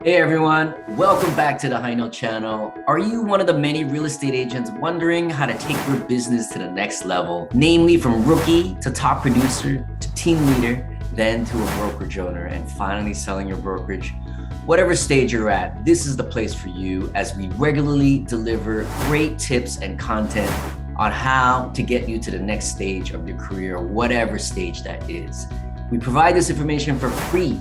Hey everyone, welcome back to the HighNote channel. Are you one of the many real estate agents wondering how to take your business to the next level? Namely from rookie to top producer to team leader, then to a brokerage owner and finally selling your brokerage? Whatever stage you're at, this is the place for you as we regularly deliver great tips and content on how to get you to the next stage of your career, whatever stage that is. We provide this information for free.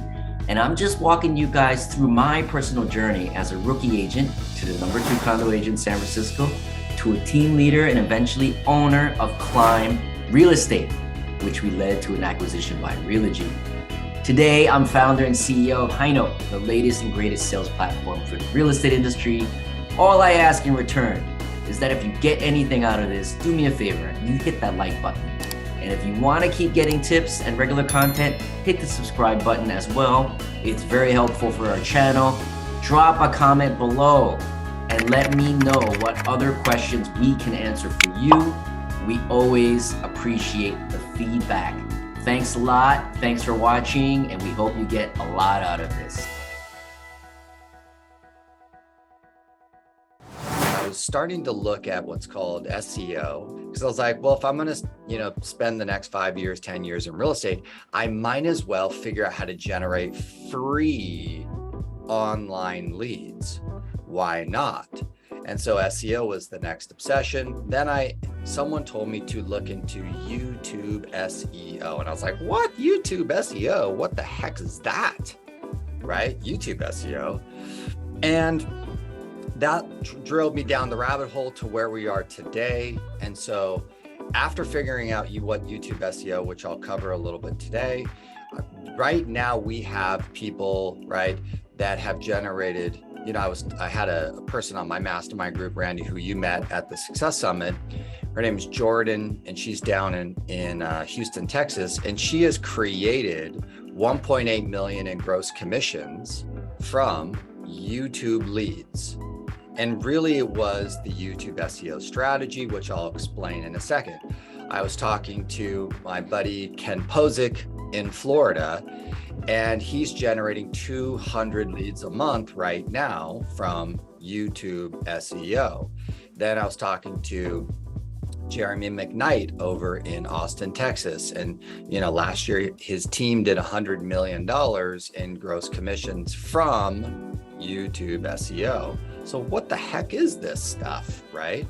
And I'm just walking you guys through my personal journey as a rookie agent to the #2 condo agent in San Francisco, to a team leader and eventually owner of Climb Real Estate, which we led to an acquisition by Realogy. Today, I'm founder and CEO of HighNote, the latest and greatest sales platform for the real estate industry. All I ask in return is that if you get anything out of this, do me a favor, you hit that like button. And if you want to keep getting tips and regular content, hit the subscribe button as well. It's very helpful for our channel. Drop a comment below and let me know what other questions we can answer for you. We always appreciate the feedback. Thanks a lot. Thanks for watching, and we hope you get a lot out of this. I was starting to look at what's called SEO because I was like, well, if I'm going to, spend the next 5 years, 10 years in real estate, I might as well figure out how to generate free online leads. Why not? And so SEO was the next obsession. Then someone told me to look into YouTube SEO. And I was like, what? YouTube SEO? What the heck is that? Right? YouTube SEO. And that drilled me down the rabbit hole to where we are today. And so after figuring out what YouTube SEO, which I'll cover a little bit today, right now we have people, right, that have generated, I had a person on my mastermind group, Randy, who you met at the Success Summit. Her name is Jordan, and she's down in Houston, Texas, and she has created 1.8 million in gross commissions from YouTube leads. And really it was the YouTube SEO strategy, which I'll explain in a second. I was talking to my buddy Ken Posick in Florida, and he's generating 200 leads a month right now from YouTube SEO. Then I was talking to Jeremy McKnight over in Austin, Texas. And, last year his team did $100 million in gross commissions from YouTube SEO. So what the heck is this stuff, right?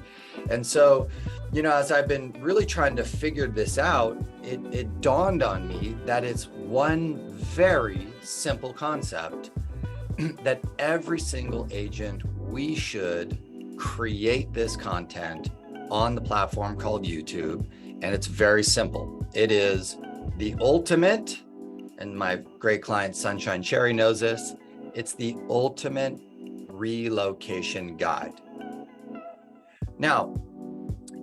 And so, as I've been really trying to figure this out, it dawned on me that it's one very simple concept that every single agent, we should create this content on the platform called YouTube. And it's very simple. It is the ultimate, and my great client Sunshine Cherry knows this, it's the ultimate relocation guide. Now,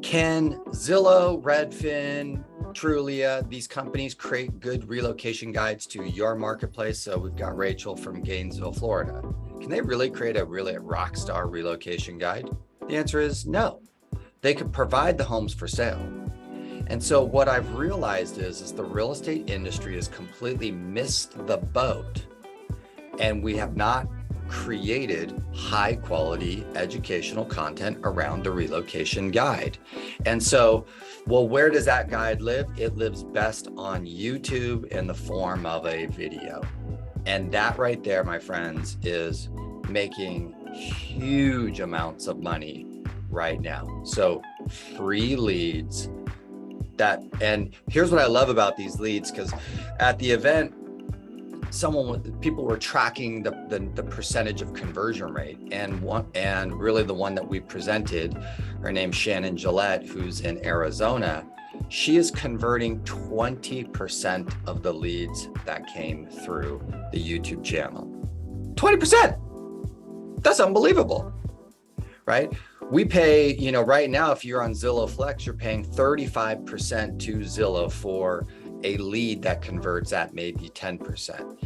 can Zillow, Redfin, Trulia, these companies create good relocation guides to your marketplace? So we've got Rachel from Gainesville, Florida. Can they really create a really rock star relocation guide? The answer is no. They could provide the homes for sale. And so what I've realized is the real estate industry has completely missed the boat, and we have not created high quality educational content around the relocation guide. And so, well, where does that guide live? It lives best on YouTube in the form of a video. And that right there, my friends, is making huge amounts of money right now. So free leads and here's what I love about these leads, because at the event, people were tracking the percentage of conversion rate, and really the one that we presented, her name's Shannon Gillette, who's in Arizona. She is converting 20% of the leads that came through the YouTube channel. 20%. That's unbelievable, right? We pay, right now, if you're on Zillow Flex, you're paying 35% to Zillow for a lead that converts at maybe 10%.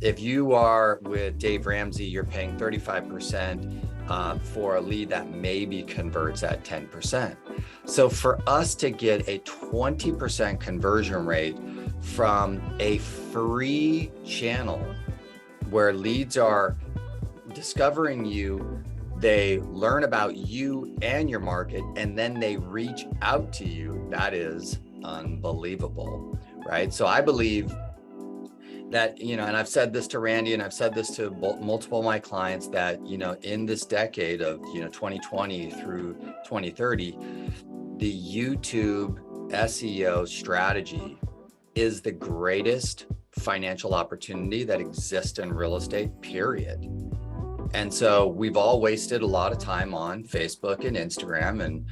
If you are with Dave Ramsey, you're paying 35% for a lead that maybe converts at 10%. So for us to get a 20% conversion rate from a free channel where leads are discovering you, they learn about you and your market, and then they reach out to you. That is unbelievable, right? So I believe that, and I've said this to Randy, and I've said this to multiple of my clients, that, in this decade of, 2020 through 2030, the YouTube SEO strategy is the greatest financial opportunity that exists in real estate, period. And so we've all wasted a lot of time on Facebook and Instagram, and,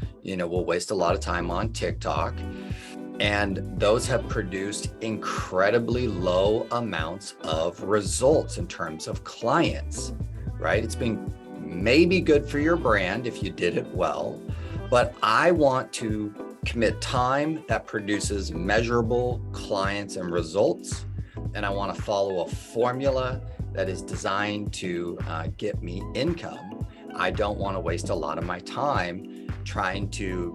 we'll waste a lot of time on TikTok. And those have produced incredibly low amounts of results in terms of clients, right? It's been maybe good for your brand if you did it well, but I want to commit time that produces measurable clients and results. And I want to follow a formula that is designed to get me income. I don't want to waste a lot of my time trying to,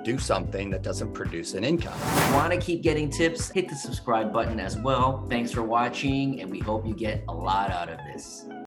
do something that doesn't produce an income. If you want to keep getting tips, hit the subscribe button as well. Thanks for watching, and we hope you get a lot out of this.